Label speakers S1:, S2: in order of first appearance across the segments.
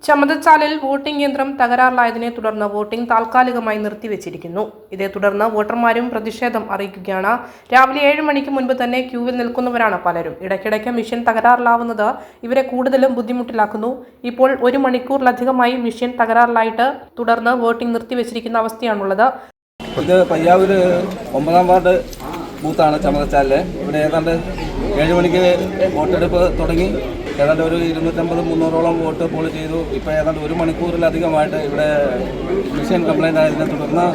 S1: ചമതച്ചാലിൽ voting യന്ത്രം തകരാറിലായതിനെ തുടർന്ന് voting താൽക്കാലികമായി നിർത്തിവെച്ചിരിക്കുന്നു. ഇതേ തുടർന്ന് വോട്ടർമാരും പ്രതിഷേധം അറിയിക്കുകയാണ്. രാവിലെ 7 മണിക്ക് മുൻപ് തന്നെ ക്യൂവിൽ നിൽക്കുന്നവരാണ് പലരും. ഇടയ്ക്കിടയ്ക്ക് മെഷീൻ തകരാറിലാവുന്നത് ഇവരെ കൂടുതലും ബുദ്ധിമുട്ടിലാക്കുന്നു. ഇപ്പോൾ 1 മണിക്കൂറിലധികമായി മെഷീൻ തകരാറിലായിട്ട് തുടർന്ന് വോട്ടിംഗ് നിർത്തിവെച്ചിരിക്കുന്ന അവസ്ഥയാണുള്ളത്.
S2: ഇത് പയ്യാവൂര് 9-ാം വാർഡ് ബൂത്താണ് ചമതച്ചാലിലെ. ഇവിടെ ഏതാണ്ട് 7 മണിക്ക് വോട്ടെടുപ്പ് തുടങ്ങി. ഏതാണ്ട് ഒരു 250-300ഓളം വോട്ട് പോൾ ചെയ്തു. ഇപ്പോൾ ഏതാണ്ട് 1 മണിക്കൂറിലധികമായിട്ട് ഇവിടെ മെഷീൻ കംപ്ലൈൻ്റ് ആയതിനെ തുടർന്ന്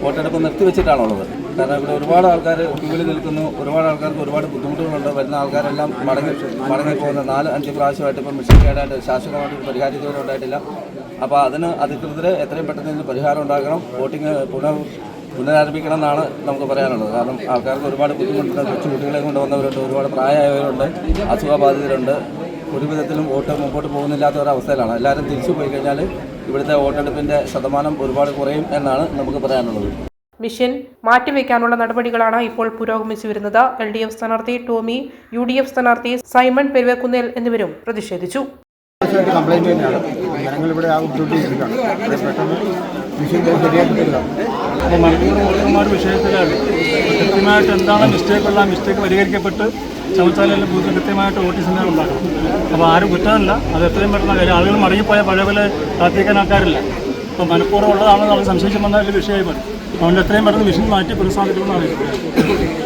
S2: വോട്ടെടുപ്പ് നിർത്തിവെച്ചിട്ടാണുള്ളത്. കാരണം ഇവിടെ ഒരുപാട് ആൾക്കാർ ക്യൂവിൽ നിൽക്കുന്നു. ഒരുപാട് ആൾക്കാർക്ക് ഒരുപാട് ബുദ്ധിമുട്ടുകളുണ്ട്. വരുന്ന ആൾക്കാരെല്ലാം മടങ്ങിപ്പോകുന്ന 4-5 പ്രാവശ്യമായിട്ട് ഇപ്പോൾ മെഷീൻ കേടായിട്ട് ശാശ്വതമായിട്ട് പരിഹാരം ഇതുവരെ ഉണ്ടായിട്ടില്ല. അപ്പോൾ അതിന് അധികൃതർ എത്രയും പെട്ടെന്ന് ഇതിന് പരിഹാരം ഉണ്ടാക്കണം. വോട്ടിംഗ് പുനരാരംഭിക്കണം എന്നാണ് നമുക്ക് പറയാനുള്ളത്. കാരണം ആൾക്കാർക്ക് ഒരുപാട് ബുദ്ധിമുട്ടുണ്ട്. കൊച്ചുകുട്ടികളെ കൊണ്ടുവന്നവരുണ്ട്, ഒരുപാട് പ്രായമായവരുണ്ട്, അസുഖബാധിതരുണ്ട്. ഒരു വിധത്തിലും വോട്ട് മുമ്പോട്ട് പോകുന്നില്ലാത്ത ഒരവസ്ഥയിലാണ്. എല്ലാവരും തിരിച്ചു പോയി കഴിഞ്ഞാൽ ഇവിടുത്തെ വോട്ടെടുപ്പിൻ്റെ ശതമാനം ഒരുപാട് കുറയും എന്നാണ് നമുക്ക് പറയാനുള്ളത്.
S1: മെഷീൻ മാറ്റിവെക്കാനുള്ള നടപടികളാണ് ഇപ്പോൾ പുരോഗമിച്ചു വരുന്നത്. LDF സ്ഥാനാർത്ഥി ടോമി, UDF സ്ഥാനാർത്ഥി സൈമൺ പെരുവക്കുന്നേൽ എന്നിവരും പ്രതിഷേധിച്ചു.
S3: കംപ്ലൈൻറ്റ് തന്നെയാണ്. ജനങ്ങളിവിടെ ആ ബുദ്ധിമുട്ടിയിരിക്കുകയാണ്. പെട്ടെന്ന് മെഷീൻ ശരിയാക്കിയിട്ടില്ല.
S4: അപ്പോൾ മണിക്കൂർ വിഷയത്തിലാണ് കൃത്യമായിട്ട് എന്താണ് മിസ്റ്റേക്കുള്ള ആ മിസ്റ്റേക്ക് പരിഹരിക്കപ്പെട്ട് ചമച്ചാലിലെ ബൂത്ത് കൃത്യമായിട്ട് വോട്ടിംഗ് ഉണ്ടാക്കണം. അപ്പോൾ ആരും കുറ്റമല്ല, അത് എത്രയും പെട്ടെന്ന് കാര്യം. ആളുകൾ മടങ്ങിപ്പോയ പഴയ പോലെ കാത്തിരിക്കാൻ ആൾക്കാരില്ല. അപ്പോൾ മനഃപൂർവ്വം ഉള്ളതാണെന്ന് അവർ സംശയിച്ചു വന്നാൽ വലിയ വിഷയമായി വരും. അതുകൊണ്ട് എത്രയും പെട്ടെന്ന് മെഷീൻ മാറ്റി പുനഃസ്ഥാപിക്കണമെന്നാണ്.